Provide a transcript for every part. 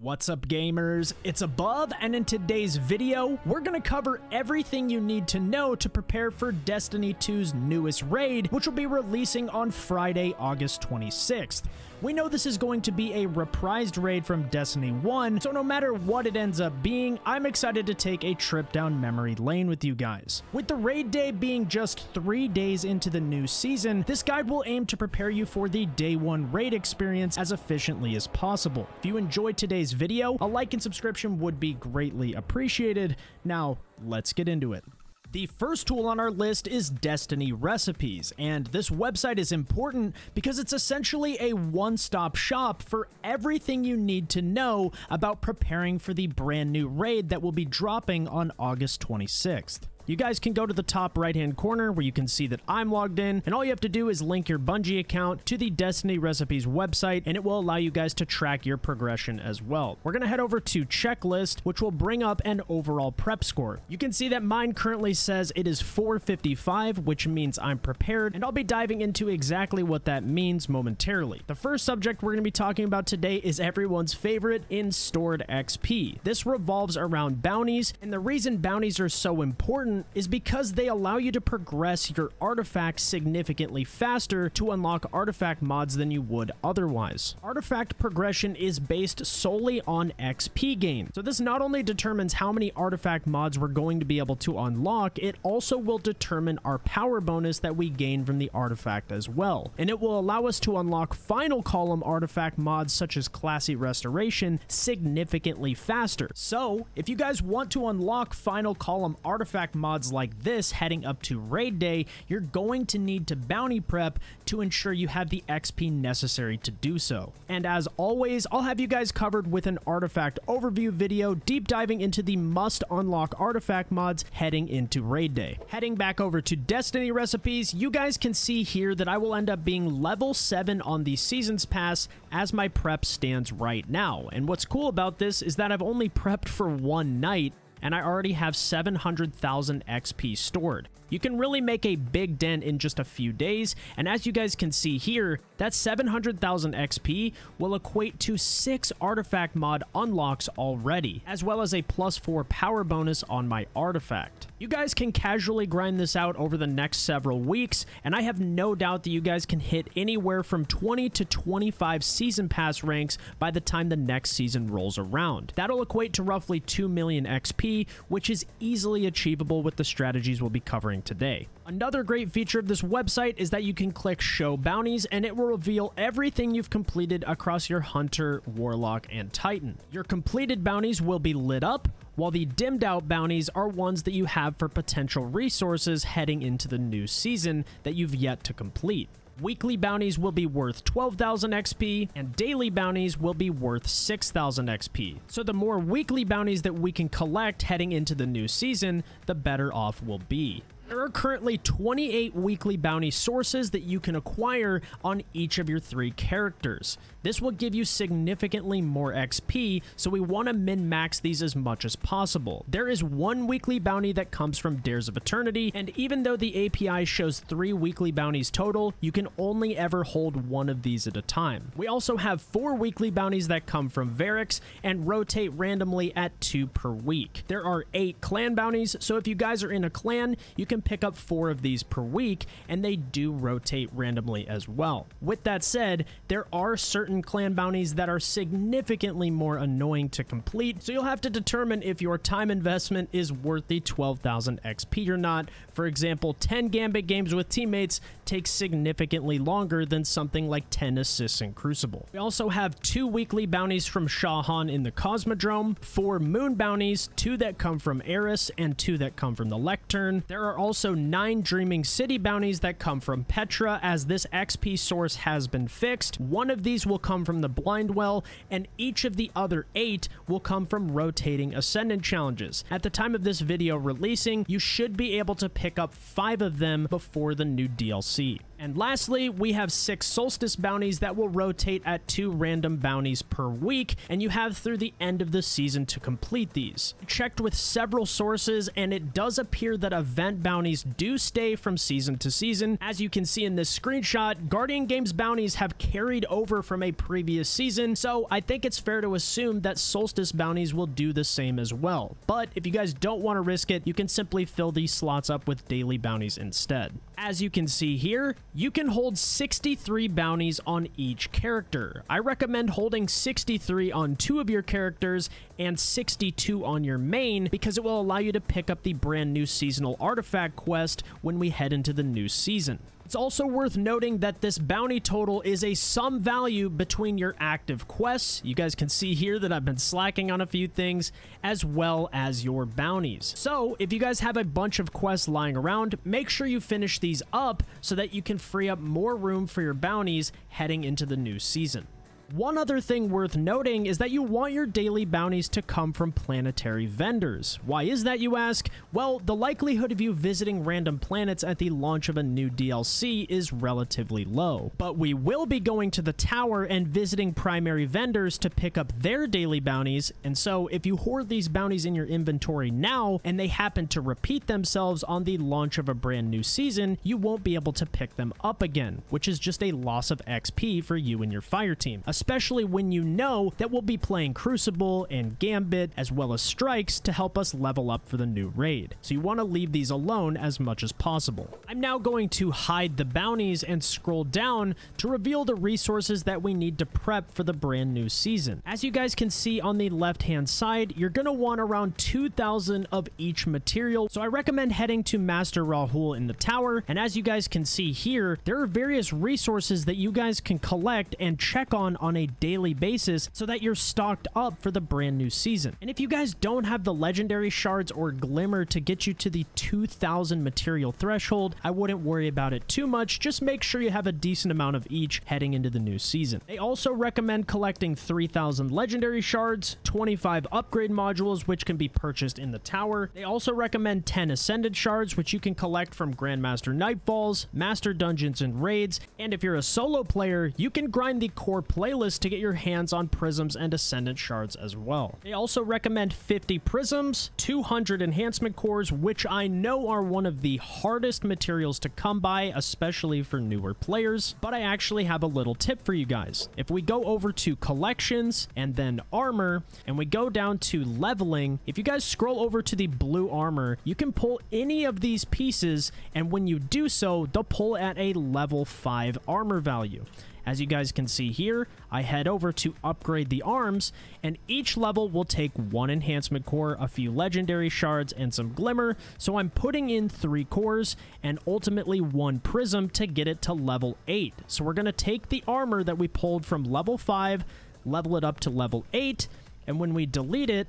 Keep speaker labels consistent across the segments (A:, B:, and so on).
A: What's up, gamers? It's Above, and in today's video, we're gonna cover everything you need to know to prepare for Destiny 2's newest raid, which will be releasing on Friday, August 26th. We know this is going to be a reprised raid from Destiny 1, so no matter what it ends up being, I'm excited to take a trip down memory lane with you guys. With the raid day being just 3 days into the new season, this guide will aim to prepare you for the day 1 raid experience as efficiently as possible. If you enjoyed today's video, a like and subscription would be greatly appreciated. Now, let's get into it. The first tool on our list is Destiny Recipes, and this website is important because it's essentially a one-stop shop for everything you need to know about preparing for the brand new raid that will be dropping on August 26th. You guys can go to the top right-hand corner where you can see that I'm logged in, and all you have to do is link your Bungie account to the Destiny Recipes website, and it will allow you guys to track your progression as well. We're going to head over to Checklist, which will bring up an overall prep score. You can see that mine currently says it is 455, which means I'm prepared, and I'll be diving into exactly what that means momentarily. The first subject we're going to be talking about today is everyone's favorite, in stored XP. This revolves around bounties, and the reason bounties are so important is because they allow you to progress your artifacts significantly faster to unlock artifact mods than you would otherwise. Artifact progression is based solely on XP gain, so this not only determines how many artifact mods we're going to be able to unlock, it also will determine our power bonus that we gain from the artifact as well, and it will allow us to unlock final column artifact mods such as Classy Restoration significantly faster. So if you guys want to unlock final column artifact mods like this heading up to raid day, you're going to need to bounty prep to ensure you have the XP necessary to do so. And as always, I'll have you guys covered with an artifact overview video deep diving into the must unlock artifact mods heading into raid day. Heading back over to Destiny Recipes, you guys can see here that I will end up being level 7 on the Seasons Pass as my prep stands right now. And what's cool about this is that I've only prepped for one night, and I already have 700,000 XP stored. You can really make a big dent in just a few days, and as you guys can see here, that 700,000 XP will equate to 6 artifact mod unlocks already, as well as a +4 power bonus on my artifact. You guys can casually grind this out over the next several weeks, and I have no doubt that you guys can hit anywhere from 20 to 25 season pass ranks by the time the next season rolls around. That'll equate to roughly 2 million XP, which is easily achievable with the strategies we'll be covering today. Another great feature of this website is that you can click Show Bounties, and it will reveal everything you've completed across your Hunter, Warlock, and Titan. Your completed bounties will be lit up, while the dimmed out bounties are ones that you have for potential resources heading into the new season that you've yet to complete. Weekly bounties will be worth 12,000 XP, and daily bounties will be worth 6,000 XP. So the more weekly bounties that we can collect heading into the new season, the better off we'll be. There are currently 28 weekly bounty sources that you can acquire on each of your 3 characters. This will give you significantly more XP, so we want to min-max these as much as possible. There is 1 weekly bounty that comes from Dares of Eternity, and even though the API shows 3 weekly bounties total, you can only ever hold 1 of these at a time. We also have 4 weekly bounties that come from Varix and rotate randomly at 2 per week. There are 8 clan bounties, so if you guys are in a clan, you can pick up 4 of these per week, and they do rotate randomly as well. With that said, there are certain clan bounties that are significantly more annoying to complete, so you'll have to determine if your time investment is worth the 12,000 XP or not. For example, 10 Gambit games with teammates takes significantly longer than something like 10 assists in Crucible. We also have 2 weekly bounties from Shahan in the Cosmodrome, 4 moon bounties, 2 that come from Eris, and 2 that come from the Lectern. There are also 9 Dreaming City bounties that come from Petra, as this XP source has been fixed. 1 of these will come from the Blind Well, and each of the other 8 will come from rotating Ascendant challenges. At the time of this video releasing, you should be able to pick up 5 of them before the new DLC. And lastly, we have 6 solstice bounties that will rotate at 2 random bounties per week, and you have through the end of the season to complete these. I checked with several sources, and it does appear that event bounties do stay from season to season. As you can see in this screenshot, Guardian Games bounties have carried over from a previous season, so I think it's fair to assume that solstice bounties will do the same as well. But if you guys don't want to risk it, you can simply fill these slots up with daily bounties instead. As you can see here, you can hold 63 bounties on each character. I recommend holding 63 on 2 of your characters and 62 on your main because it will allow you to pick up the brand new seasonal artifact quest when we head into the new season. It's also worth noting that this bounty total is a sum value between your active quests. You guys can see here that I've been slacking on a few things, as well as your bounties. So if you guys have a bunch of quests lying around, make sure you finish these up so that you can free up more room for your bounties heading into the new season. One other thing worth noting is that you want your daily bounties to come from planetary vendors. Why is that, you ask? Well, the likelihood of you visiting random planets at the launch of a new DLC is relatively low. But we will be going to the tower and visiting primary vendors to pick up their daily bounties, and so if you hoard these bounties in your inventory now and they happen to repeat themselves on the launch of a brand new season, you won't be able to pick them up again, which is just a loss of XP for you and your fire team. Especially when you know that we'll be playing Crucible and Gambit as well as Strikes to help us level up for the new raid. So you want to leave these alone as much as possible. I'm now going to hide the bounties and scroll down to reveal the resources that we need to prep for the brand new season. As you guys can see on the left hand side, you're going to want around 2,000 of each material. So I recommend heading to Master Rahul in the tower. And as you guys can see here, there are various resources that you guys can collect and check on a daily basis so that you're stocked up for the brand new season. And if you guys don't have the legendary shards or Glimmer to get you to the 2,000 material threshold, I wouldn't worry about it too much. Just make sure you have a decent amount of each heading into the new season. They also recommend collecting 3,000 legendary shards, 25 upgrade modules, which can be purchased in the tower. They also recommend 10 ascended shards, which you can collect from Grandmaster Nightfalls, Master Dungeons and Raids, and if you're a solo player, you can grind the core playlist to get your hands on prisms and ascendant shards as well. They also recommend 50 prisms, 200 enhancement cores, which I know are one of the hardest materials to come by, especially for newer players, but I actually have a little tip for you guys. If we go over to collections and then armor, and we go down to leveling, if you guys scroll over to the blue armor, you can pull any of these pieces, and when you do so, they'll pull at a level 5 armor value. As you guys can see here, I head over to upgrade the arms, and each level will take 1 enhancement core, a few legendary shards, and some Glimmer, so I'm putting in 3 cores and ultimately 1 prism to get it to level 8. So we're going to take the armor that we pulled from level 5, level it up to level 8, and when we delete it,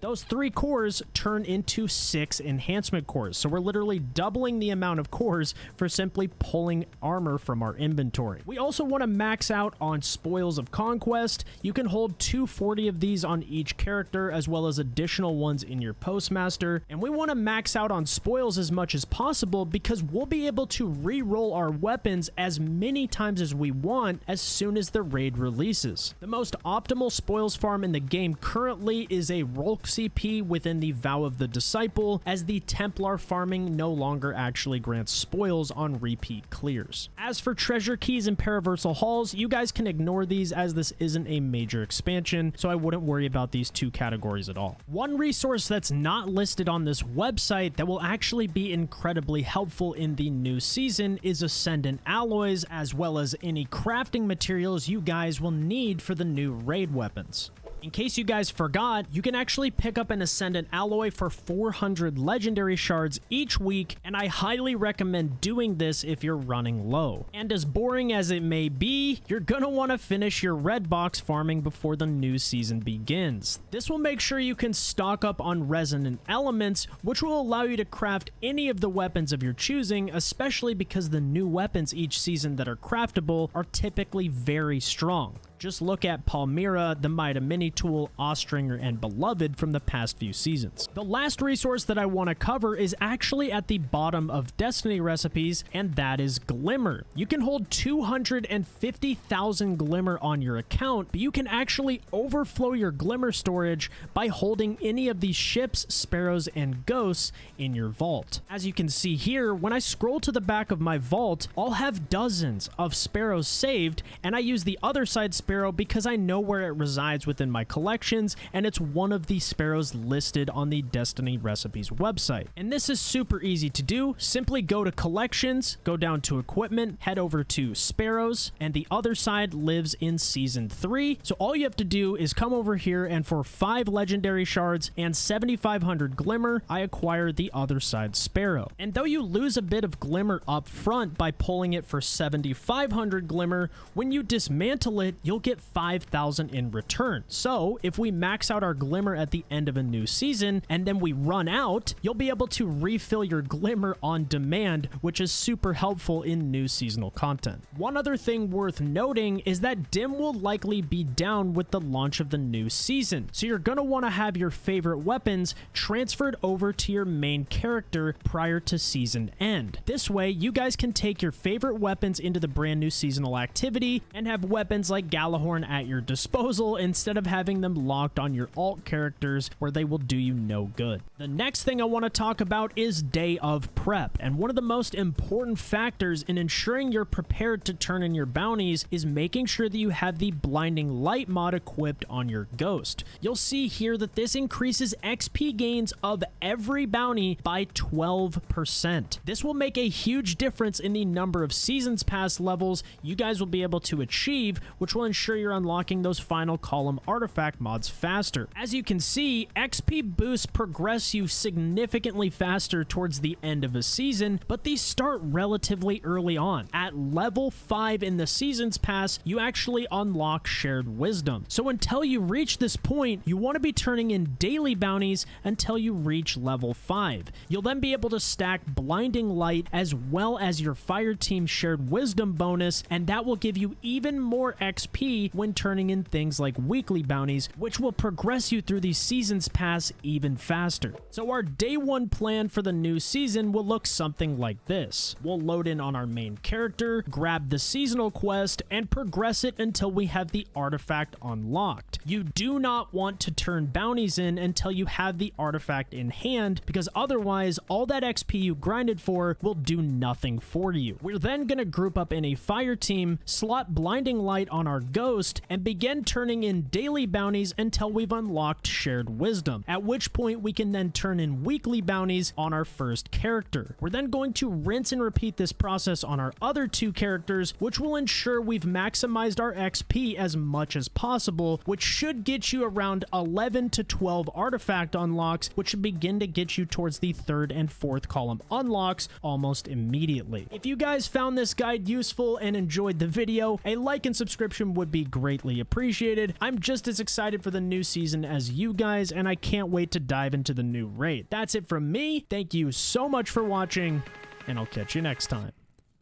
A: those 3 cores turn into 6 enhancement cores. So we're literally doubling the amount of cores for simply pulling armor from our inventory. We also want to max out on Spoils of Conquest. You can hold 240 of these on each character, as well as additional ones in your Postmaster. And we want to max out on Spoils as much as possible because we'll be able to re-roll our weapons as many times as we want as soon as the raid releases. The most optimal Spoils farm in the game currently is a roll CP within the Vow of the Disciple, as the Templar farming no longer actually grants spoils on repeat clears. As for treasure keys and Paraversal halls, you guys can ignore these as this isn't a major expansion, so I wouldn't worry about these 2 categories at all. One resource that's not listed on this website that will actually be incredibly helpful in the new season is Ascendant alloys, as well as any crafting materials you guys will need for the new raid weapons. In case you guys forgot, you can actually pick up an Ascendant alloy for 400 legendary shards each week, and I highly recommend doing this if you're running low. And as boring as it may be, you're gonna want to finish your red box farming before the new season begins. This will make sure you can stock up on resonant elements, which will allow you to craft any of the weapons of your choosing, especially because the new weapons each season that are craftable are typically very strong. Just look at Palmyra, the Mida Mini Tool, Austringer, and Beloved from the past few seasons. The last resource that I want to cover is actually at the bottom of Destiny recipes, and that is Glimmer. You can hold 250,000 Glimmer on your account, but you can actually overflow your Glimmer storage by holding any of these ships, sparrows, and ghosts in your vault. As you can see here, when I scroll to the back of my vault, I'll have dozens of sparrows saved, and I use the other side sparrow because I know where it resides within my collections, and it's one of the sparrows listed on the Destiny recipes website. And this is super easy to do. Simply go to collections, go down to equipment, head over to sparrows, and the other side lives in season 3. So all you have to do is come over here, and for 5 legendary shards and 7,500 Glimmer, I acquire the other side sparrow. And though you lose a bit of Glimmer up front by pulling it for 7,500 Glimmer, when you dismantle it, you'll get 5,000 in return. So if we max out our Glimmer at the end of a new season and then we run out, you'll be able to refill your Glimmer on demand, which is super helpful in new seasonal content. One other thing worth noting is that Dim will likely be down with the launch of the new season, so you're going to want to have your favorite weapons transferred over to your main character prior to season end. This way, you guys can take your favorite weapons into the brand new seasonal activity and have weapons like Galahorn at your disposal instead of having them locked on your alt characters where they will do you no good. The next thing I want to talk about is day of prep, and one of the most important factors in ensuring you're prepared to turn in your bounties is making sure that you have the blinding light mod equipped on your ghost. You'll see here that this increases XP gains of every bounty by 12%. This will make a huge difference in the number of seasons pass levels you guys will be able to achieve, which will ensure you're unlocking those final column artifact mods faster. As you can see, XP boosts progress you significantly faster towards the end of a season, but these start relatively early on. At level 5 in the seasons pass, you actually unlock shared wisdom. So until you reach this point, you want to be turning in daily bounties until you reach level 5. You'll then be able to stack blinding light as well as your fire team shared wisdom bonus, and that will give you even more XP when turning in things like weekly bounties, which will progress you through these seasons pass even faster. So our day 1 plan for the new season will look something like this. We'll load in on our main character, grab the seasonal quest, and progress it until we have the artifact unlocked. You do not want to turn bounties in until you have the artifact in hand, because otherwise all that XP you grinded for will do nothing for you. We're then going to group up in a fire team, slot blinding light on our ghost, and begin turning in daily bounties until we've unlocked shared wisdom, at which point we can then turn in weekly bounties on our first character. We're then going to rinse and repeat this process on our other 2 characters, which will ensure we've maximized our XP as much as possible, which should get you around 11 to 12 artifact unlocks, which should begin to get you towards the 3rd and 4th column unlocks almost immediately. If you guys found this guide useful and enjoyed the video, a like and subscription would be greatly appreciated. I'm just as excited for the new season as you guys, and I can't wait to dive into the new raid. That's it from me. Thank you so much for watching, and I'll catch you next time.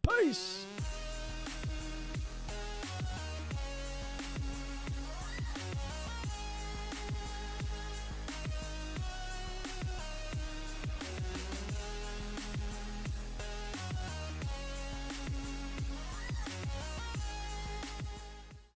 A: Peace!